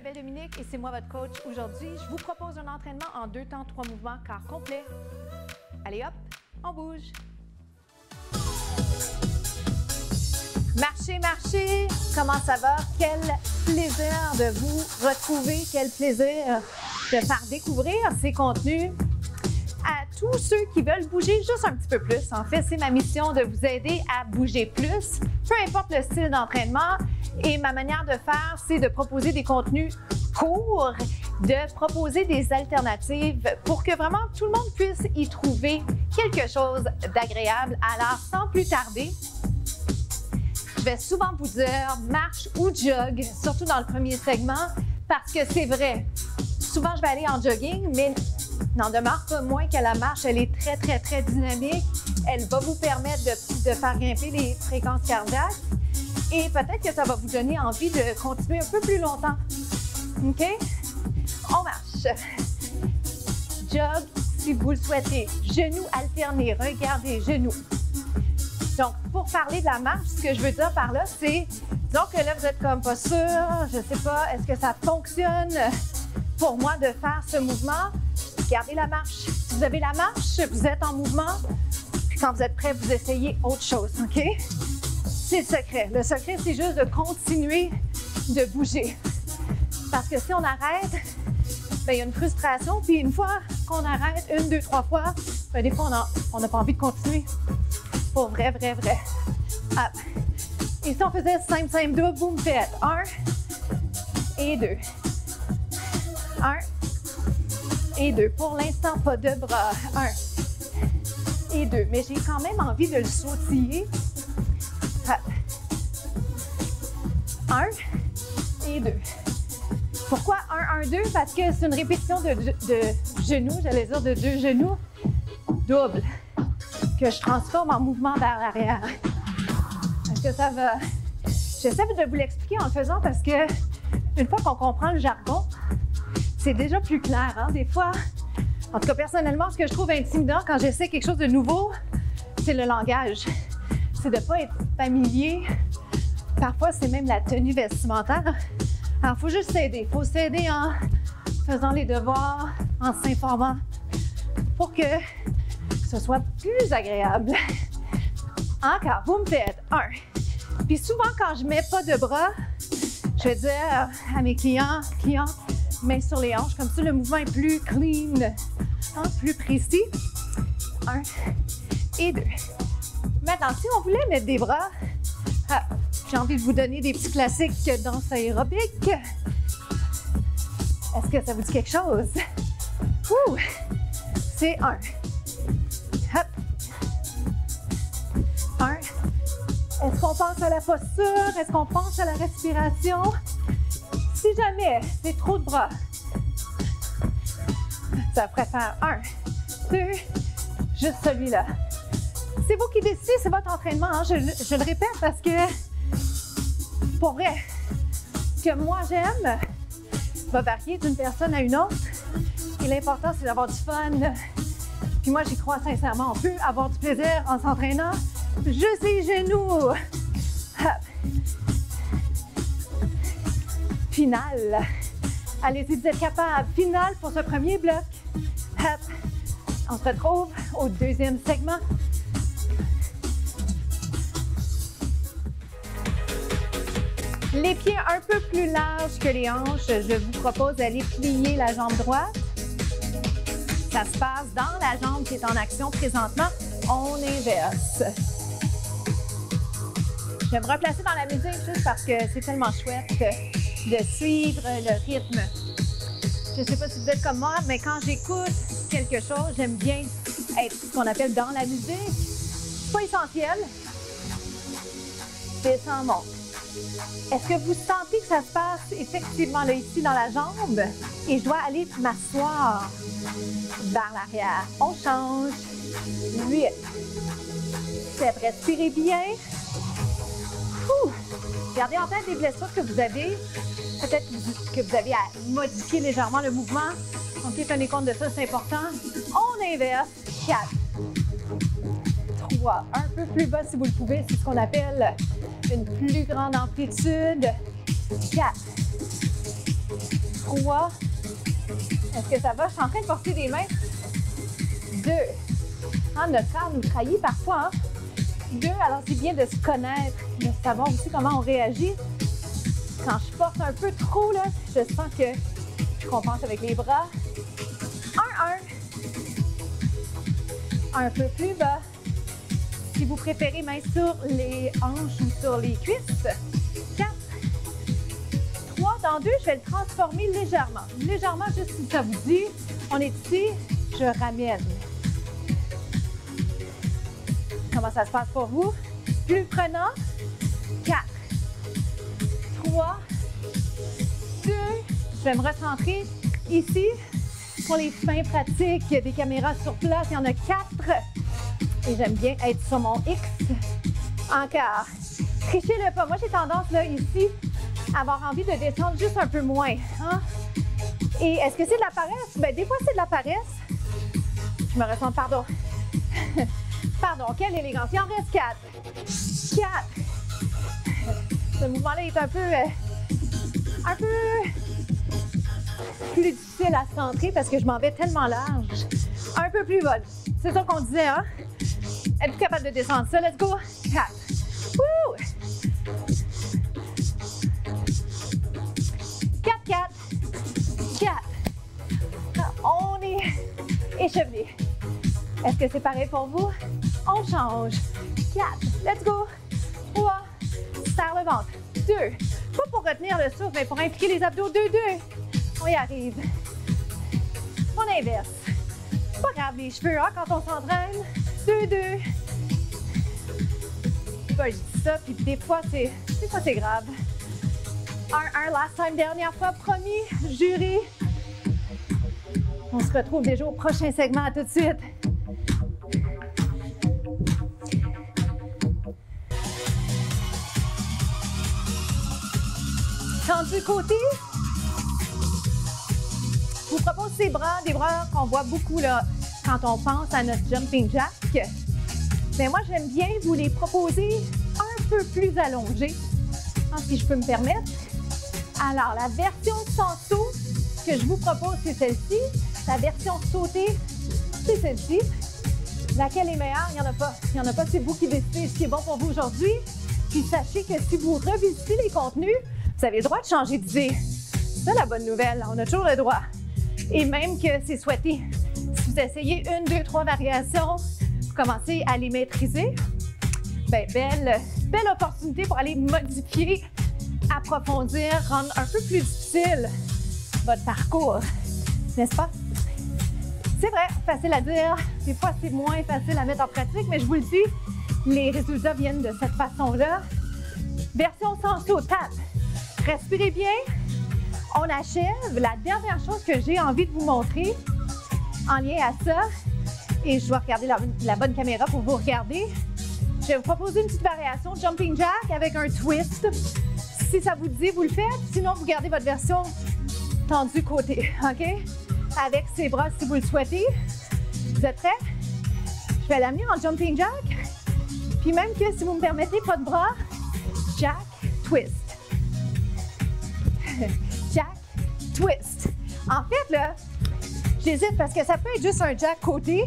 Isabelle Dominique et c'est moi votre coach. Aujourd'hui, je vous propose un entraînement en 2 temps, 3 mouvements, corps complet. Allez hop, on bouge. Marchez, marchez. Comment ça va? Quel plaisir de vous retrouver. Quel plaisir de faire découvrir ces contenus à tous ceux qui veulent bouger juste un petit peu plus. En fait, c'est ma mission de vous aider à bouger plus, peu importe le style d'entraînement. Et ma manière de faire, c'est de proposer des contenus courts, de proposer des alternatives pour que vraiment tout le monde puisse y trouver quelque chose d'agréable. Alors, sans plus tarder, je vais souvent vous dire marche ou jog, surtout dans le premier segment, parce que c'est vrai. Souvent, je vais aller en jogging, mais n'en demeure pas moins que la marche, elle est très dynamique. Elle va vous permettre de faire grimper les fréquences cardiaques. Et peut-être que ça va vous donner envie de continuer un peu plus longtemps. OK? On marche. Jog, si vous le souhaitez. Genoux alternés. Regardez, genoux. Donc, pour parler de la marche, ce que je veux dire par là, c'est, disons que là, vous êtes comme pas sûr, je sais pas, est-ce que ça fonctionne pour moi de faire ce mouvement? Gardez la marche. Si vous avez la marche, vous êtes en mouvement. Puis quand vous êtes prêt, vous essayez autre chose. OK? C'est le secret. Le secret, c'est juste de continuer de bouger. Parce que si on arrête, bien, il y a une frustration. Puis une fois qu'on arrête, 1, 2, 3 fois, bien, des fois, on n'a pas envie de continuer. Pour vrai. Hop. Et si on faisait simple, double, vous me faites 1 et 2. 1 et 2. Pour l'instant, pas de bras. 1 et 2. Mais j'ai quand même envie de le sautiller. 1 et 2. Pourquoi 1, 1, 2? Parce que c'est une répétition de genoux, j'allais dire de 2 genoux double, que je transforme en mouvement vers l'arrière. Est-ce que ça va? J'essaie de vous l'expliquer en le faisant parce que une fois qu'on comprend le jargon, c'est déjà plus clair. Hein? Des fois, en tout cas personnellement, ce que je trouve intimidant quand j'essaie quelque chose de nouveau, c'est le langage. C'est de ne pas être familier. Parfois, c'est même la tenue vestimentaire. Alors, il faut juste s'aider. Il faut s'aider en faisant les devoirs, en s'informant pour que ce soit plus agréable. Encore, vous me faites 1. Puis souvent, quand je ne mets pas de bras, je vais dire à mes clientes, mains sur les hanches, comme ça, le mouvement est plus clean, hein, plus précis. 1 et 2. Maintenant, si on voulait mettre des bras, j'ai envie de vous donner des petits classiques de danse aérobique. Est-ce que ça vous dit quelque chose? Ouh! C'est 1. Hop! 1. Est-ce qu'on pense à la posture? Est-ce qu'on pense à la respiration? Si jamais c'est trop de bras, ça pourrait faire 1, 2, juste celui-là. C'est vous qui décidez, c'est votre entraînement. Hein? Je le répète parce que, pour vrai, ce que moi j'aime va varier d'une personne à une autre. Et l'important, c'est d'avoir du fun. Puis moi, j'y crois sincèrement. On peut avoir du plaisir en s'entraînant. Juste les genoux. Hop. Finale. Allez-y, vous êtes capable. Finale pour ce premier bloc. Hop. On se retrouve au deuxième segment. Les pieds un peu plus larges que les hanches, je vous propose d'aller plier la jambe droite. Ça se passe dans la jambe qui est en action présentement. On inverse. Je vais me replacer dans la musique juste parce que c'est tellement chouette de suivre le rythme. Je ne sais pas si vous êtes comme moi, mais quand j'écoute quelque chose, j'aime bien être ce qu'on appelle dans la musique. C'est pas essentiel. Descend, monte. Est-ce que vous sentez que ça se passe effectivement là, ici dans la jambe? Et je dois aller m'asseoir vers l'arrière. On change. 8. 7. Respirez bien. Ouh. Gardez en tête les blessures que vous avez. Peut-être que vous avez à modifier légèrement le mouvement. Donc, tenez compte de ça, c'est important. On inverse. 4. 3. Un peu plus bas si vous le pouvez. C'est ce qu'on appelle une plus grande amplitude. 4. 3. Est-ce que ça va? Je suis en train de porter des mains. 2. Hein, notre corps nous trahit parfois. Hein? 2. Alors, c'est bien de se connaître, de savoir aussi comment on réagit. Quand je porte un peu trop, là, je sens que je compense avec les bras. 1. Un peu plus bas. Si vous préférez, main sur les hanches ou sur les cuisses. 4. 3. Dans 2, je vais le transformer légèrement. Légèrement, juste si ça vous dit. On est ici, je ramène. Comment ça se passe pour vous? Plus prenant. 4. 3. 2. Je vais me recentrer ici. Pour les fins pratiques, il y a des caméras sur place, il y en a 4. Et j'aime bien être sur mon X. Encore. Trichez-le pas. Moi, j'ai tendance, là, ici, à avoir envie de descendre juste un peu moins. Hein? Et est-ce que c'est de la paresse? Bien, des fois, c'est de la paresse. Je me ressens, pardon. Pardon, quelle élégance. Il en reste 4. 4. Ce mouvement-là est un peu plus difficile à centrer parce que je m'en vais tellement large. Un peu plus bas. C'est ça qu'on disait, hein? Êtes-vous capable de descendre ça? Let's go! 4. Woo! 4, 4. 4. On est échevelé. Est-ce que c'est pareil pour vous? On change. 4. Let's go! 3. Serre le ventre. 2. Pas pour retenir le souffle, mais pour impliquer les abdos. 2, 2. On y arrive. On inverse. Pas grave les cheveux, hein, quand on s'entraîne. 2, 2. Je dis ça, puis des fois, c'est grave. 1, last time, dernière fois, promis, juré. On se retrouve déjà au prochain segment. À tout de suite. Tendu côté. Je vous propose ces bras, des bras qu'on voit beaucoup là, quand on pense à notre jumping jack. Mais moi, j'aime bien vous les proposer un peu plus allongés, hein, si je peux me permettre. Alors, la version sans saut que je vous propose, c'est celle-ci. La version sautée, c'est celle-ci. Laquelle est meilleure? Il n'y en a pas. Il n'y en a pas, c'est vous qui décidez ce qui est bon pour vous aujourd'hui. Puis sachez que si vous revisitez les contenus, vous avez le droit de changer d'idée. C'est ça la bonne nouvelle, on a toujours le droit. Et même que c'est souhaité. Si vous essayez 1, 2, 3 variations, vous commencez à les maîtriser, bien, belle opportunité pour aller modifier, approfondir, rendre un peu plus difficile votre parcours. N'est-ce pas? C'est vrai, facile à dire. Des fois, c'est moins facile à mettre en pratique, mais je vous le dis, les résultats viennent de cette façon-là. Version sans saut, tape. Respirez bien. On achève. La dernière chose que j'ai envie de vous montrer en lien à ça, et je dois regarder la bonne caméra pour vous regarder, je vais vous proposer une petite variation jumping jack avec un twist. Si ça vous dit, vous le faites. Sinon, vous gardez votre version tendue côté, OK? Avec ses bras si vous le souhaitez. Vous êtes prêts? Je vais l'amener en jumping jack. Puis même que si vous me permettez, pas de bras, jack, twist. Jack, twist. En fait, là, j'hésite parce que ça peut être juste un jack côté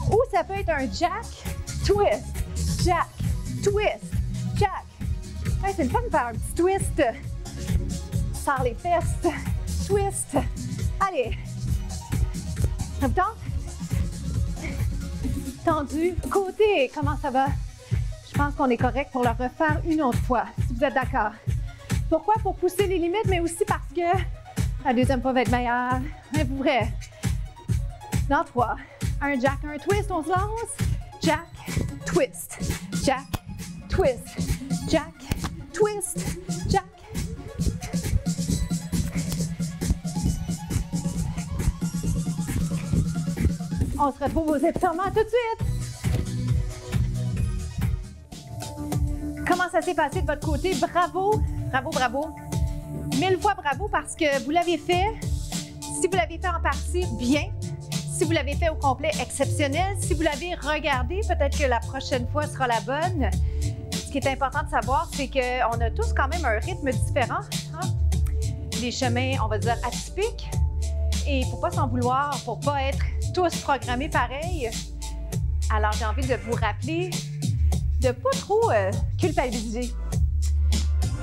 ou ça peut être un jack, twist, jack, twist, jack. Ouais, c'est le fun de faire un petit twist. Sors les fesses, twist. Allez. Ça vous tente? Tendu, côté. Comment ça va? Je pense qu'on est correct pour le refaire une autre fois, si vous êtes d'accord. Pourquoi? Pour pousser les limites, mais aussi parce que la deuxième fois va être meilleure. Mais pour vrai. Dans 3. Un jack, un twist, on se lance. Jack, twist. Jack, twist. Jack, twist. Jack. On se retrouve aux étirements tout de suite. Comment ça s'est passé de votre côté? Bravo, bravo, bravo. 1000 fois bravo parce que vous l'avez fait. Si vous l'avez fait en partie, bien. Si vous l'avez fait au complet, exceptionnel. Si vous l'avez regardé, peut-être que la prochaine fois sera la bonne. Ce qui est important de savoir, c'est qu'on a tous quand même un rythme différent. Hein? des chemins, on va dire, atypiques. Et il ne faut pas s'en vouloir pour ne pas être tous programmés pareil. Alors, j'ai envie de vous rappeler de ne pas trop culpabiliser.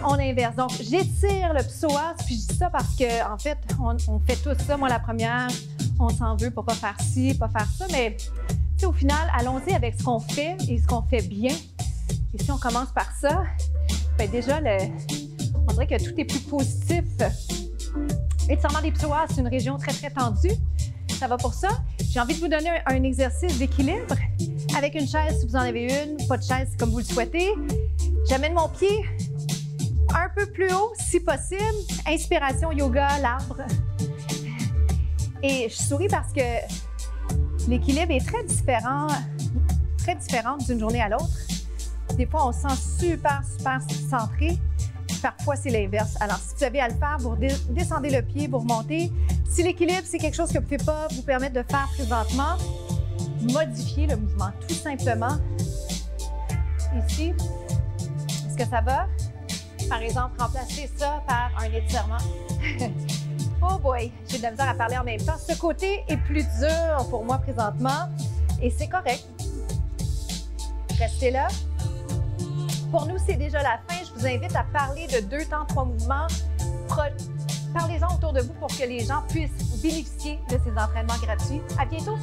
On inverse. Donc, j'étire le psoas, puis je dis ça parce qu'en fait, on fait tous ça. Moi, la première, on s'en veut pour ne pas faire ci, pas faire ça. Mais au final, allons-y avec ce qu'on fait et ce qu'on fait bien. Et si on commence par ça, bien déjà, on dirait que tout est plus positif. L'étirement des psoas, c'est une région très, très tendue. Ça va pour ça. J'ai envie de vous donner un exercice d'équilibre avec une chaise si vous en avez une, pas de chaise comme vous le souhaitez. J'amène mon pied un peu plus haut si possible. Inspiration, yoga, l'arbre. Et je souris parce que l'équilibre est très différent d'une journée à l'autre. Des fois, on se sent super, super centré. Parfois, c'est l'inverse. Alors, si vous avez à le faire, vous descendez le pied, vous remontez. Si l'équilibre, c'est quelque chose que vous ne pouvez pas vous permettre de faire présentement, modifiez le mouvement tout simplement. Ici, est-ce que ça va? Par exemple, remplacer ça par un étirement. Oh boy, j'ai de la misère à parler en même temps. Ce côté est plus dur pour moi présentement et c'est correct. Restez là. Pour nous, c'est déjà la fin. Je vous invite à parler de 2 temps, 3 mouvements. Parlez-en autour de vous pour que les gens puissent bénéficier de ces entraînements gratuits. À bientôt!